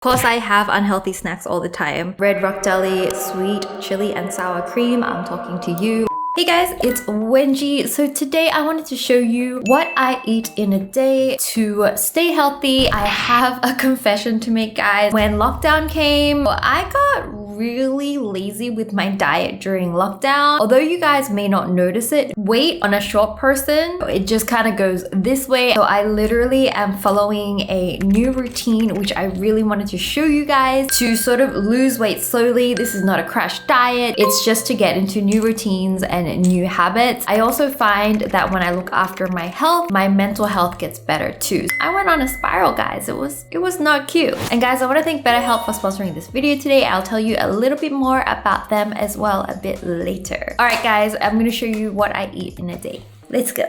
Of course, I have unhealthy snacks all the time. Red rock deli, sweet chili and sour cream. I'm talking to you. Hey guys, it's Wengie. So today I wanted to show you what I eat in a day to stay healthy. I have a confession to make, guys. When lockdown came, I got really lazy with my diet during lockdown. Although you guys may not notice it, weight on a short person, it just kind of goes this way. So I literally am following a new routine, which I really wanted to show you guys to sort of lose weight slowly. This is not a crash diet. It's just to get into new routines and new habits. I also find that when I look after my health, my mental health gets better too. I went on a spiral, guys. It was not cute. And guys, I want to thank BetterHelp for sponsoring this video today. I'll tell you a little bit more about them as well a bit later. All right, guys, I'm going to show you what I eat in a day. Let's go.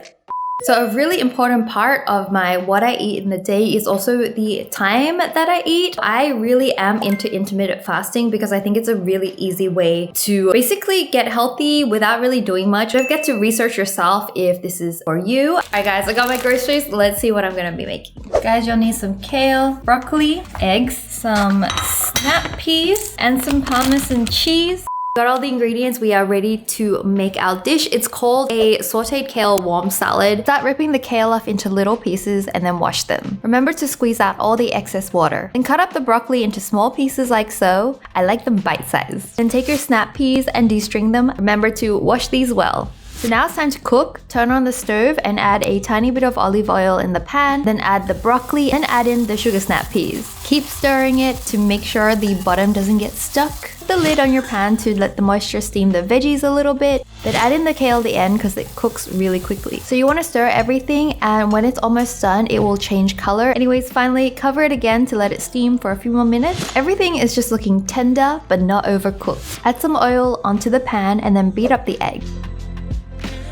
So a really important part of my what I eat in the day is also the time that I eat. I really am into intermittent fasting because I think it's a really easy way to basically get healthy without really doing much. Don't forget to research yourself if this is for you. All right, guys, I got my groceries. Let's see what I'm gonna be making. Guys, you'll need some kale, broccoli, eggs, some snap peas, and some Parmesan cheese. Got all the ingredients. We are ready to make our dish. It's called a sauteed kale warm salad. Start ripping the kale off into little pieces and then wash them. Remember to squeeze out all the excess water. Then cut up the broccoli into small pieces like so. I like them bite-sized. Then take your snap peas and de-string them. Remember to wash these well. So now it's time to cook. Turn on the stove and add a tiny bit of olive oil in the pan. Then add the broccoli and add in the sugar snap peas. Keep stirring it to make sure the bottom doesn't get stuck. Put the lid on your pan to let the moisture steam the veggies a little bit. Then add in the kale at the end because it cooks really quickly. So you want to stir everything, and when it's almost done, it will change color. Anyways, finally cover it again to let it steam for a few more minutes. Everything is just looking tender but not overcooked. Add some oil onto the pan and then beat up the egg.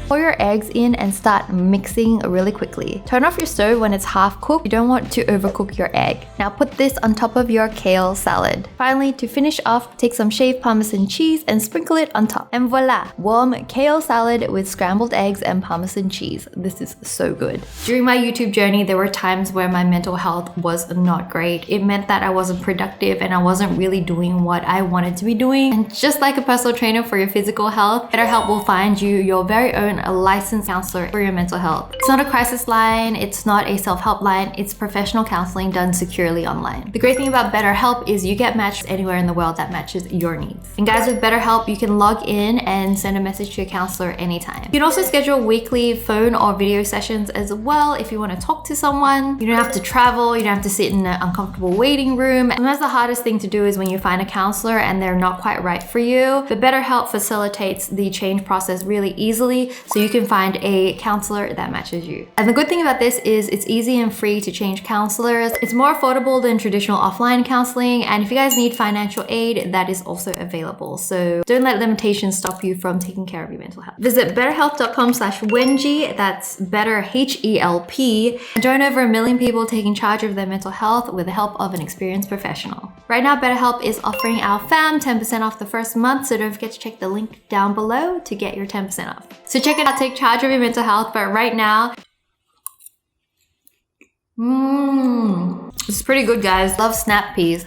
Pour your eggs in and start mixing really quickly. Turn off your stove when it's half cooked. You don't want to overcook your egg. Now put this on top of your kale salad. Finally, to finish off, take some shaved Parmesan cheese and sprinkle it on top. And voila! Warm kale salad with scrambled eggs and Parmesan cheese. This is so good. During my YouTube journey, there were times where my mental health was not great. It meant that I wasn't productive and I wasn't really doing what I wanted to be doing. And just like a personal trainer for your physical health, BetterHelp will find you your very own a licensed counselor for your mental health. It's not a crisis line, it's not a self-help line, it's professional counseling done securely online. The great thing about BetterHelp is you get matched anywhere in the world that matches your needs. And guys, with BetterHelp, you can log in and send a message to your counselor anytime. You can also schedule weekly phone or video sessions as well if you want to talk to someone. You don't have to travel, you don't have to sit in an uncomfortable waiting room. Sometimes the hardest thing to do is when you find a counselor and they're not quite right for you. But BetterHelp facilitates the change process really easily, so you can find a counselor that matches you. And the good thing about this is it's easy and free to change counselors. It's more affordable than traditional offline counseling, and if you guys need financial aid, that is also available. So don't let limitations stop you from taking care of your mental health. Visit betterhelp.com/Wengie, that's better HELP, and join over 1 million people taking charge of their mental health with the help of an experienced professional. Right now, BetterHelp is offering our fam 10% off the first month, so don't forget to check the link down below to get your 10% off. So check it out, take charge of your mental health, but right now, this is pretty good, guys. Love snap peas,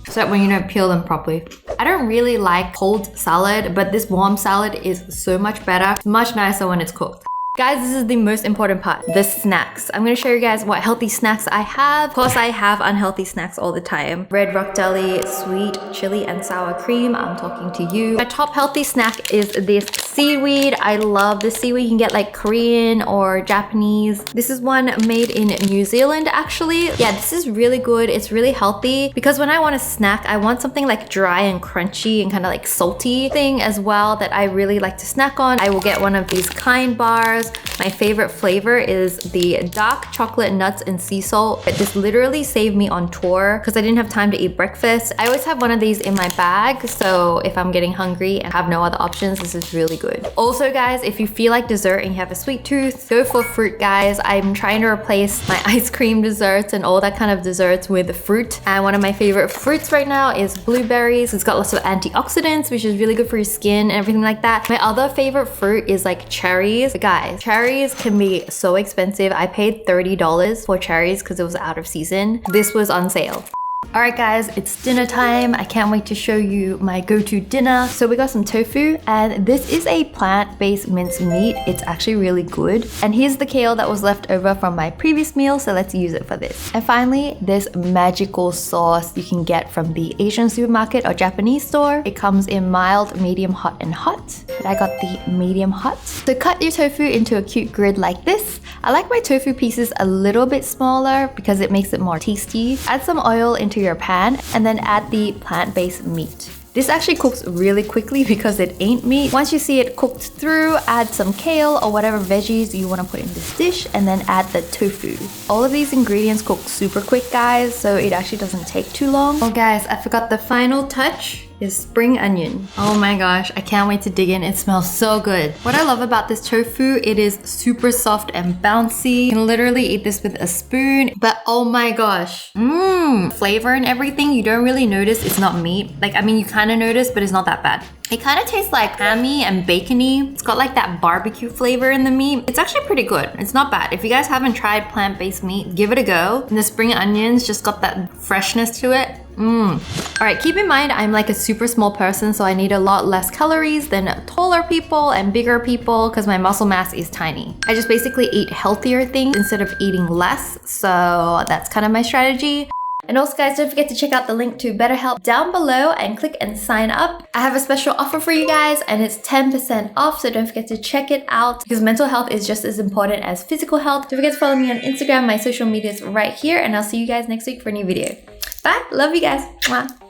except when you don't peel them properly. I don't really like cold salad, but this warm salad is so much better. It's much nicer when it's cooked. Guys, this is the most important part, the snacks. I'm gonna show you guys what healthy snacks I have. Of course, I have unhealthy snacks all the time. Red rock deli, sweet chili and sour cream. I'm talking to you. My top healthy snack is this seaweed. I love this seaweed. You can get like Korean or Japanese. This is one made in New Zealand, actually. Yeah, this is really good. It's really healthy because when I want a snack, I want something like dry and crunchy and kind of like salty thing as well that I really like to snack on. I will get one of these Kind bars. My favorite flavor is the dark chocolate nuts and sea salt. This literally saved me on tour because I didn't have time to eat breakfast. I always have one of these in my bag, so if I'm getting hungry and have no other options, this is really good. Also, guys, if you feel like dessert and you have a sweet tooth, go for fruit, guys. I'm trying to replace my ice cream desserts and all that kind of desserts with fruit. And one of my favorite fruits right now is blueberries. It's got lots of antioxidants, which is really good for your skin and everything like that. My other favorite fruit is like cherries. Guys, cherries can be so expensive. I paid $30 for cherries because it was out of season. This was on sale. Alright guys, it's dinner time. I can't wait to show you my go-to dinner. So we got some tofu, and this is a plant-based minced meat. It's actually really good. And here's the kale that was left over from my previous meal, so let's use it for this. And finally, this magical sauce you can get from the Asian supermarket or Japanese store. It comes in mild, medium hot, and hot. But I got the medium hot. So cut your tofu into a cute grid like this. I like my tofu pieces a little bit smaller because it makes it more tasty. Add some oil into your pan and then add the plant-based meat. This actually cooks really quickly because it ain't meat. Once you see it cooked through, add some kale or whatever veggies you want to put in this dish and then add the tofu. All of these ingredients cook super quick, guys, so it actually doesn't take too long. Oh guys, I forgot the final touch is spring onion. Oh my gosh, I can't wait to dig in. It smells so good. What I love about this tofu, it is super soft and bouncy. You can literally eat this with a spoon, but oh my gosh. Flavor and everything, you don't really notice it's not meat. Like, I mean, you kind of notice, but it's not that bad. It kind of tastes like hammy and bacony. It's got like that barbecue flavor in the meat. It's actually pretty good. It's not bad. If you guys haven't tried plant-based meat, give it a go. And the spring onions just got that freshness to it. Alright, keep in mind I'm like a super small person, so I need a lot less calories than taller people and bigger people because my muscle mass is tiny. I just basically eat healthier things instead of eating less, so that's kind of my strategy. And also guys, don't forget to check out the link to BetterHelp down below and click and sign up. I have a special offer for you guys and it's 10% off, so don't forget to check it out because mental health is just as important as physical health. Don't forget to follow me on Instagram. My social media is right here, and I'll see you guys next week for a new video. Bye, love you guys. Mwah.